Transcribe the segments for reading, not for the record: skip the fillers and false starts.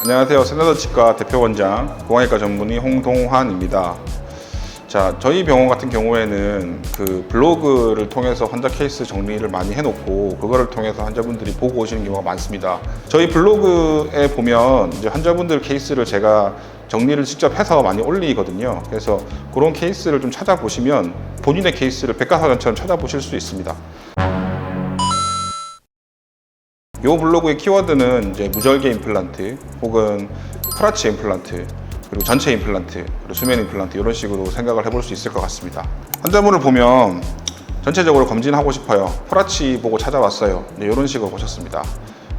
안녕하세요. 세나더 치과 대표원장 공황외과 전문의 홍동환입니다. 자, 저희 병원 같은 경우에는 그 블로그를 통해서 환자 케이스 정리를 많이 해놓고 그거를 통해서 환자분들이 보고 오시는 경우가 많습니다. 저희 블로그에 보면 이제 환자분들 케이스를 제가 정리를 직접 해서 많이 올리거든요. 그래서 그런 케이스를 좀 찾아보시면 본인의 케이스를 백과사전처럼 찾아보실 수 있습니다. 이 블로그의 키워드는 이제 무절개 임플란트 혹은 프라치 임플란트 그리고 전체 임플란트 그리고 수면 임플란트 이런 식으로 생각을 해볼 수 있을 것 같습니다. 환자분을 보면 전체적으로 검진하고 싶어요. 프라치 보고 찾아왔어요. 이런 식으로 보셨습니다.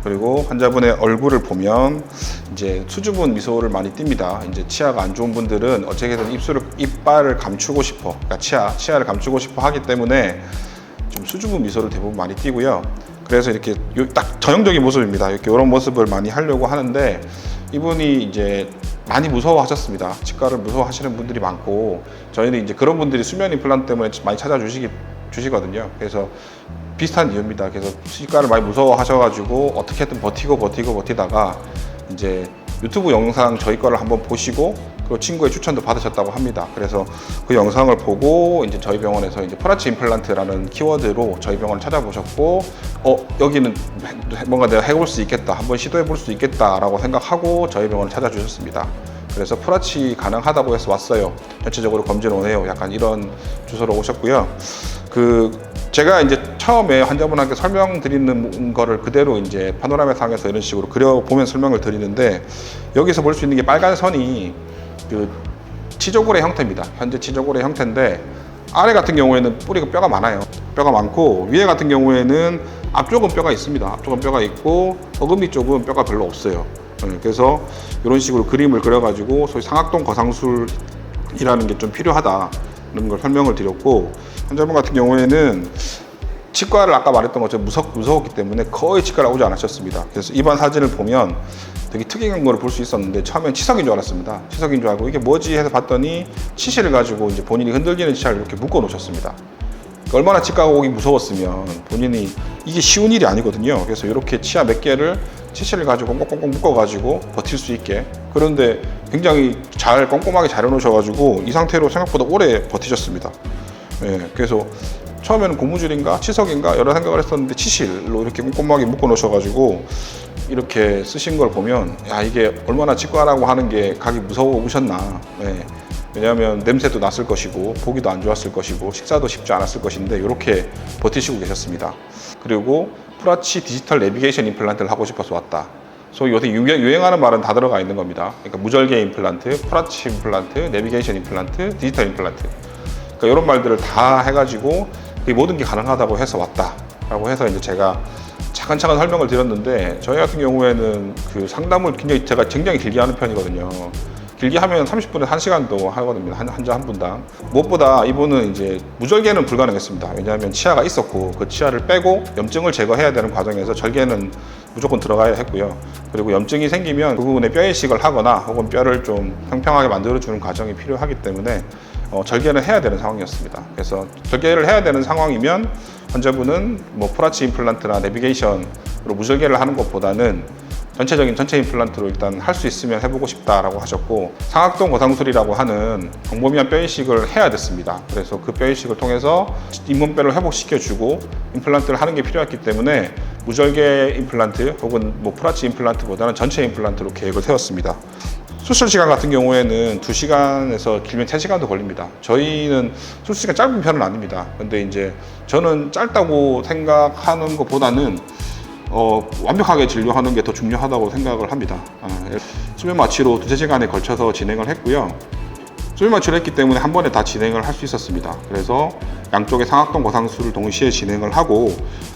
그리고 환자분의 얼굴을 보면 이제 수줍은 미소를 많이 띱니다. 이제 치아가 안 좋은 분들은 어떻게든 이빨을 감추고 싶어, 그러니까 치아를 감추고 싶어 하기 때문에 좀 수줍은 미소를 대부분 많이 띄고요. 그래서 이렇게 딱 전형적인 모습입니다. 이렇게 이런 모습을 많이 하려고 하는데 이분이 이제 많이 무서워하셨습니다. 치과를 무서워하시는 분들이 많고 저희는 이제 그런 분들이 수면 임플란트 때문에 많이 찾아주시거든요. 그래서 비슷한 이유입니다. 그래서 치과를 많이 무서워하셔가지고 어떻게든 버티다가 이제 유튜브 영상 저희 거를 한번 보시고 그 친구의 추천도 받으셨다고 합니다. 그래서 그 영상을 보고 이제 저희 병원에서 이제 프라치 임플란트라는 키워드로 저희 병원을 찾아보셨고, 여기는 뭔가 내가 해볼 수 있겠다, 한번 시도해 볼 수 있겠다라고 생각하고 저희 병원을 찾아주셨습니다. 그래서 프라치 가능하다고 해서 왔어요. 전체적으로 검진 원해요. 약간 이런 주소로 오셨고요. 제가 이제 처음에 환자분한테 설명드리는 거를 그대로 이제 파노라마 상에서 이런 식으로 그려보면 설명을 드리는데 여기서 볼 수 있는 게 빨간 선이 치조골의 형태입니다. 현재 치조골의 형태인데 아래 같은 경우에는 뿌리가 뼈가 많아요. 뼈가 많고 위에 같은 경우에는 앞쪽은 뼈가 있습니다. 앞쪽은 뼈가 있고 어금니 쪽은 뼈가 별로 없어요. 그래서 이런 식으로 그림을 그려가지고 소위 상악동 거상술이라는 게 좀 필요하다는 걸 설명을 드렸고 환자분 같은 경우에는 치과를 아까 말했던 것처럼 무서웠기 때문에 거의 치과를 오지 않으셨습니다. 그래서 입안 사진을 보면 되게 특이한 걸 볼 수 있었는데 처음엔 치석인 줄 알았습니다. 치석인 줄 알고 이게 뭐지 해서 봤더니 치실을 가지고 이제 본인이 흔들리는 치아를 이렇게 묶어 놓으셨습니다. 그러니까 얼마나 치과가 오기 무서웠으면 본인이 이게 쉬운 일이 아니거든요. 그래서 이렇게 치아 몇 개를 치실을 가지고 꽁꽁꽁 묶어가지고 버틸 수 있게 그런데 굉장히 꼼꼼하게 잘 해놓으셔가지고 이 상태로 생각보다 오래 버티셨습니다. 그래서 처음에는 고무줄인가 치석인가 여러 생각을 했었는데 치실로 이렇게 꼼꼼하게 묶어 놓으셔가지고 이렇게 쓰신 걸 보면 야 이게 얼마나 치과라고 하는 게 가기 무서우셨나. 왜냐하면 냄새도 났을 것이고 보기도 안 좋았을 것이고 식사도 쉽지 않았을 것인데 이렇게 버티시고 계셨습니다. 그리고 프라치 디지털 내비게이션 임플란트를 하고 싶어서 왔다. 소위 요새 유행하는 말은 다 들어가 있는 겁니다. 그러니까 무절개 임플란트, 프라치 임플란트, 내비게이션 임플란트, 디지털 임플란트. 그러니까 이런 말들을 다 해가지고 모든 게 가능하다고 해서 왔다라고 해서 이제 제가 차근차근 설명을 드렸는데 저희 같은 경우에는 그 상담을 제가 굉장히 길게 하는 편이거든요. 길게 하면 30분에서 1시간도 하거든요. 환자 한 분당. 무엇보다 이분은 이제 무절개는 불가능했습니다. 왜냐하면 치아가 있었고 그 치아를 빼고 염증을 제거해야 되는 과정에서 절개는 무조건 들어가야 했고요. 그리고 염증이 생기면 그 부분에 뼈 이식을 하거나 혹은 뼈를 좀 평평하게 만들어주는 과정이 필요하기 때문에 절개는 해야 되는 상황이었습니다. 그래서 절개를 해야 되는 상황이면 환자분은 뭐 프라치 임플란트나 내비게이션으로 무절개를 하는 것보다는 전체적인 전체 임플란트로 일단 할 수 있으면 해보고 싶다라고 하셨고 상악동 거상술이라고 하는 광범위한 뼈 이식을 해야 됐습니다. 그래서 그 뼈 이식을 통해서 잇몸뼈를 회복시켜주고 임플란트를 하는 게 필요했기 때문에 무절개 임플란트 혹은 뭐 프라치 임플란트보다는 전체 임플란트로 계획을 세웠습니다. 수술 시간 같은 경우에는 2시간에서 길면 3시간도 걸립니다. 저희는 수술 시간 짧은 편은 아닙니다. 근데 이제 저는 짧다고 생각하는 것보다는 완벽하게 진료하는 게 더 중요하다고 생각을 합니다. 수면 마취로 2-3시간에 걸쳐서 진행을 했고요. 수면 마취를 했기 때문에 한 번에 다 진행을 할 수 있었습니다. 그래서 양쪽의 상악동 거상술을 동시에 진행을 하고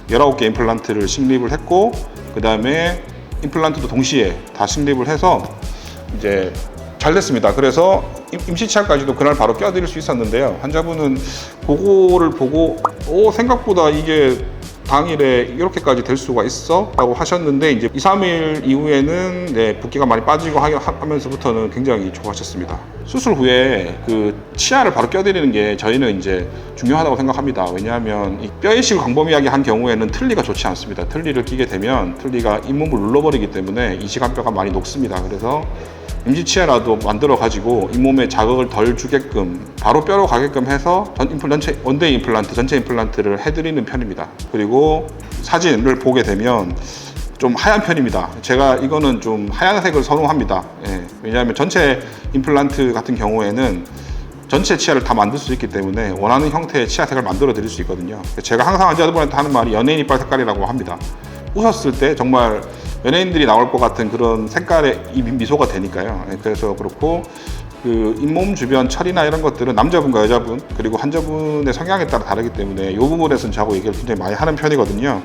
19개 임플란트를 식립을 했고 그 다음에 임플란트도 동시에 다 식립을 해서 이제 잘 됐습니다. 그래서 임시치아까지도 그날 바로 껴드릴 수 있었는데요. 환자분은 그거를 보고 생각보다 이게 당일에 이렇게까지 될 수가 있어? 라고 하셨는데 이제 2, 3일 이후에는 네, 붓기가 많이 빠지고 하면서부터는 굉장히 좋아하셨습니다. 수술 후에 그 치아를 바로 껴드리는 게 저희는 이제 중요하다고 생각합니다. 왜냐하면 이 뼈 이식을 광범위하게 한 경우에는 틀니가 좋지 않습니다. 틀니를 끼게 되면 틀니가 잇몸을 눌러버리기 때문에 이식한 뼈가 많이 녹습니다. 그래서 임시 치아라도 만들어 가지고 잇몸에 자극을 덜 주게끔 바로 뼈로 가게끔 해서 원데이 임플란트, 전체 임플란트를 해드리는 편입니다. 그리고 사진을 보게 되면 좀 하얀 편입니다. 제가 이거는 좀 하얀색을 선호합니다. 예, 왜냐하면 전체 임플란트 같은 경우에는 전체 치아를 다 만들 수 있기 때문에 원하는 형태의 치아색을 만들어 드릴 수 있거든요. 제가 항상 환자들한테 하는 말이 연예인 이빨 색깔이라고 합니다. 웃었을 때 정말 연예인들이 나올 것 같은 그런 색깔의 미소가 되니까요. 그래서 그렇고 그 잇몸 주변 처리나 이런 것들은 남자분과 여자분 그리고 환자분의 성향에 따라 다르기 때문에 이 부분에서는 저하고 얘기를 굉장히 많이 하는 편이거든요.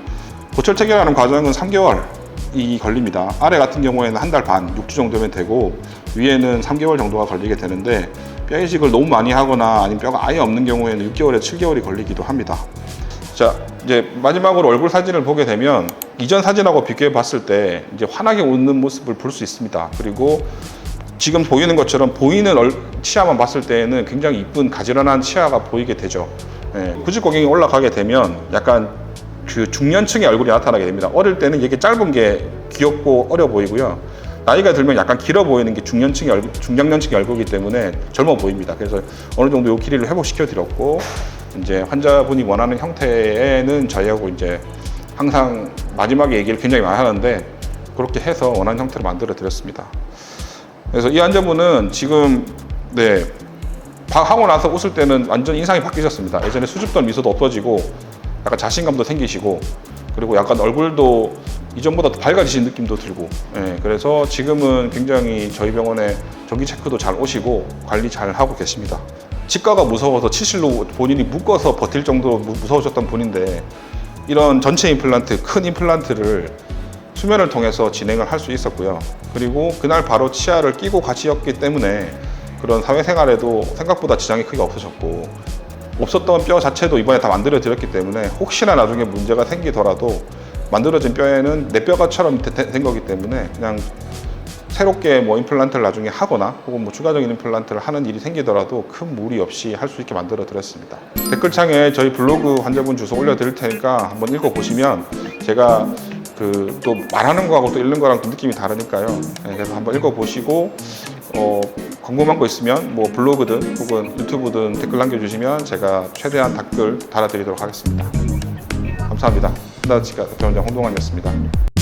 고철 체결하는 과정은 3개월이 걸립니다. 아래 같은 경우에는 1달 반, 6주 정도면 되고 위에는 3개월 정도가 걸리게 되는데 뼈 이식을 너무 많이 하거나 아니면 뼈가 아예 없는 경우에는 6개월에서 7개월이 걸리기도 합니다. 자, 이제 마지막으로 얼굴 사진을 보게 되면 이전 사진하고 비교해 봤을 때 이제 환하게 웃는 모습을 볼 수 있습니다. 그리고 지금 보이는 것처럼 보이는 치아만 봤을 때에는 굉장히 이쁜 가지런한 치아가 보이게 되죠. 예, 구직고경이 올라가게 되면 약간 그 중년층의 얼굴이 나타나게 됩니다. 어릴 때는 이게 짧은 게 귀엽고 어려 보이고요. 나이가 들면 약간 길어 보이는 게 중장년층의 얼굴이기 때문에 젊어 보입니다. 그래서 어느 정도 이 길이를 회복시켜 드렸고 이제 환자분이 원하는 형태에는 저희하고 이제 항상 마지막에 얘기를 굉장히 많이 하는데 그렇게 해서 원하는 형태로 만들어 드렸습니다. 그래서 이 환자분은 지금 네 하고 나서 웃을 때는 완전 인상이 바뀌셨습니다. 예전에 수줍던 미소도 없어지고 약간 자신감도 생기시고 그리고 약간 얼굴도 이전보다 더 밝아지신 느낌도 들고 예, 그래서 지금은 굉장히 저희 병원에 정기 체크도 잘 오시고 관리 잘 하고 계십니다. 치과가 무서워서 치실로 본인이 묶어서 버틸 정도로 무서우셨던 분인데 이런 전체 임플란트, 큰 임플란트를 수면을 통해서 진행을 할 수 있었고요. 그리고 그날 바로 치아를 끼고 같이였기 때문에 그런 사회생활에도 생각보다 지장이 크게 없으셨고 없었던 뼈 자체도 이번에 다 만들어 드렸기 때문에 혹시나 나중에 문제가 생기더라도 만들어진 뼈에는 내 뼈가처럼 된 거기 때문에 그냥 새롭게 뭐 임플란트를 나중에 하거나 혹은 뭐 추가적인 임플란트를 하는 일이 생기더라도 큰 무리 없이 할 수 있게 만들어 드렸습니다. 댓글창에 저희 블로그 환자분 주소 올려 드릴 테니까 한번 읽어 보시면 제가 그 또 말하는 거하고 또 읽는 거랑 또 느낌이 다르니까요. 네, 그래서 한번 읽어 보시고 궁금한 거 있으면 뭐 블로그든 혹은 유튜브든 댓글 남겨주시면 제가 최대한 댓글 달아드리도록 하겠습니다. 감사합니다. 한다치과 병원장 홍동환이었습니다.